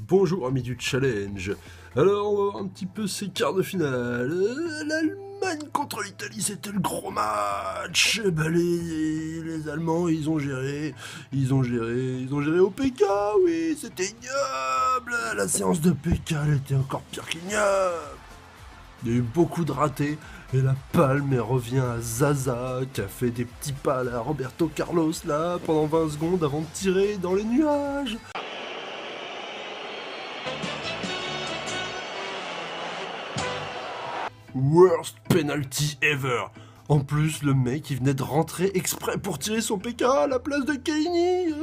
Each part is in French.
Bonjour amis du challenge. Alors on va voir un petit peu ces quarts de finale. L'Allemagne contre l'Italie, c'était le gros match. Les Allemands, ils ont géré au PK, oui, c'était ignoble. La séance de PK, elle était encore pire qu'ignoble. Il y a eu beaucoup de ratés et la palme elle revient à Zaza qui a fait des petits pas à la Roberto Carlos là pendant 20 secondes avant de tirer dans les nuages. Worst penalty ever. En plus, le mec, il venait de rentrer exprès pour tirer son PK à la place de Keini.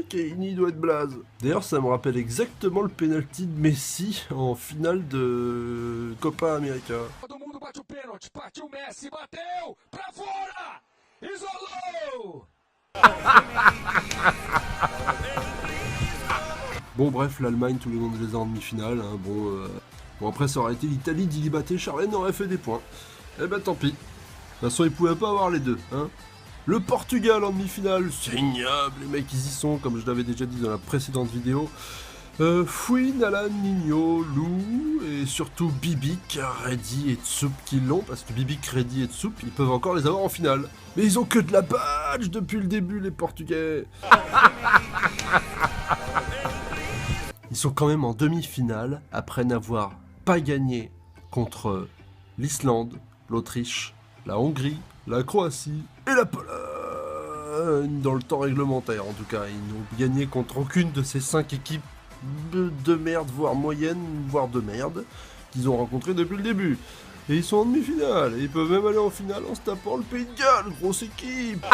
Keini doit être blaze. D'ailleurs, ça me rappelle exactement le penalty de Messi en finale de Copa América. Todo mundo bate o pênalti, partiu Messi, bateu, pra fora, isolou. Bon, bref, l'Allemagne, tout le monde les a en demi-finale. Hein. Bon, après, ça aurait été l'Italie, Dilibaté, Charlène aurait fait des points. Eh ben, tant pis. De toute façon, ils pouvaient pas avoir les deux. Hein. Le Portugal en demi-finale, c'est ignoble. Les mecs, ils y sont, comme je l'avais déjà dit dans la précédente vidéo. Fouine, Alan, Nino, Lou, et surtout Bibic, Reddy et Tsup qui l'ont, parce que Bibic, Reddy et Tsup, ils peuvent encore les avoir en finale. Mais ils ont que de la badge depuis le début, les Portugais. Ils sont quand même en demi-finale, après n'avoir pas gagné contre l'Islande, l'Autriche, la Hongrie, la Croatie et la Pologne, dans le temps réglementaire en tout cas. Ils n'ont gagné contre aucune de ces 5 équipes de merde, voire moyenne, voire de merde, qu'ils ont rencontrées depuis le début. Et ils sont en demi-finale, et ils peuvent même aller en finale en se tapant le Pays de Galles, grosse équipe.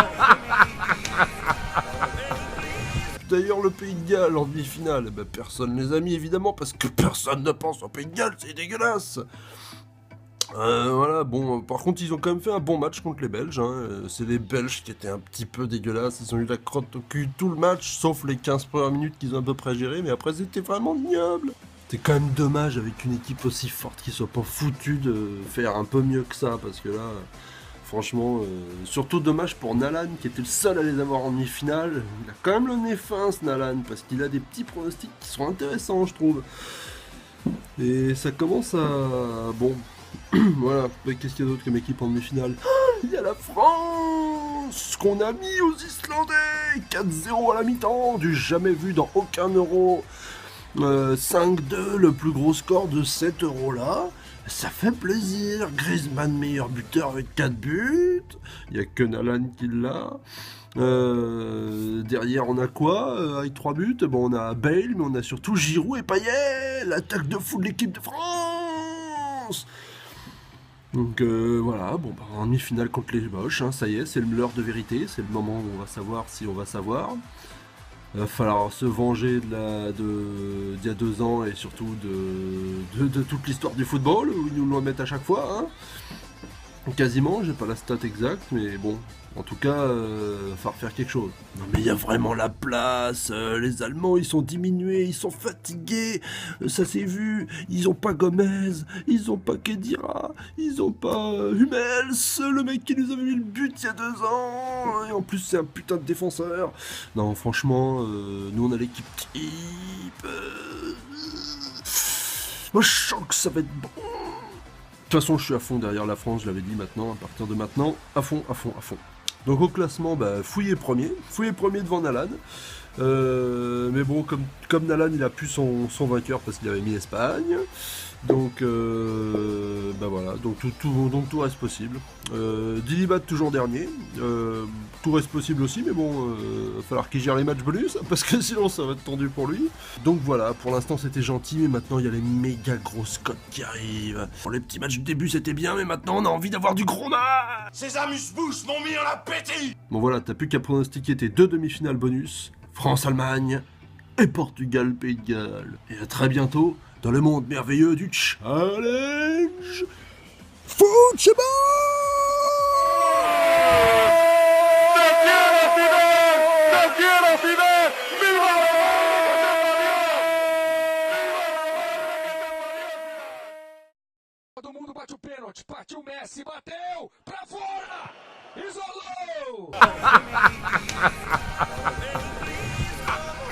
D'ailleurs, le Pays de Galles en demi-finale, ben, personne les a mis évidemment, parce que personne ne pense au Pays de Galles, c'est dégueulasse. Voilà, bon, par contre, ils ont quand même fait un bon match contre les Belges. Hein. C'est les Belges qui étaient un petit peu dégueulasses. Ils ont eu la crotte au cul tout le match, sauf les 15 premières minutes qu'ils ont à peu près gérées, mais après, c'était vraiment ignoble. C'est quand même dommage avec une équipe aussi forte qu'ils soient pas foutus de faire un peu mieux que ça, parce que là, franchement, surtout dommage pour Nalan, qui était le seul à les avoir en demi-finale. Il a quand même le nez fin, ce Nalan, parce qu'il a des petits pronostics qui sont intéressants, je trouve. Et ça commence à... Bon... Voilà, mais qu'est-ce qu'il y a d'autre comme équipe en demi-finale? Il y a la France qu'on a mis aux Islandais 4-0 à la mi-temps, du jamais vu dans aucun euro. 5-2, le plus gros score de 7 euros là. Ça fait plaisir. Griezmann meilleur buteur avec 4 buts. Il n'y a que Nalan qui l'a. Derrière on a quoi avec 3 buts? Bon, on a Bale, mais on a surtout Giroud et Payet. L'attaque de fou de l'équipe de France. Donc voilà, bon, bah, en demi-finale contre les Boches, hein, ça y est, c'est l'heure de vérité, c'est le moment où on va savoir si on va savoir. Il va falloir se venger d'il y a 2 ans et surtout de toute l'histoire du football, où ils nous le remettent à chaque fois. Hein. Quasiment, j'ai pas la stat exacte, mais bon, en tout cas, va falloir faire quelque chose. Non mais il y a vraiment la place, les Allemands ils sont diminués, ils sont fatigués, ça s'est vu, ils ont pas Gomez, ils ont pas Kedira, ils ont pas Hummels, le mec qui nous avait mis le but il y a 2 ans, et en plus c'est un putain de défenseur. Non franchement, nous on a l'équipe type, moi je sens que ça va être bon. De toute façon, je suis à fond derrière la France, je l'avais dit maintenant, à partir de maintenant, à fond, à fond, à fond. Donc au classement, bah, Fouille est premier devant Nalan. Mais bon, comme Nalan, il a pu son vainqueur parce qu'il avait mis l'Espagne. Donc, bah voilà, donc tout reste possible. Dilibat toujours dernier, tout reste possible aussi, mais bon, va falloir qu'il gère les matchs bonus, parce que sinon ça va être tendu pour lui. Donc voilà, pour l'instant c'était gentil, mais maintenant il y a les méga grosses cotes qui arrivent. Pour les petits matchs du début c'était bien, mais maintenant on a envie d'avoir du gros match. Ces amuse-bouches m'ont mis en appétit. Bon voilà, t'as plus qu'à pronostiquer tes 2 demi-finales bonus, France-Allemagne et Portugal-Pays de Galles. Et à très bientôt dans le monde merveilleux du challenge football. Todo mundo bate o pênalti, partiu Messi, bateu, pra fora, isolou.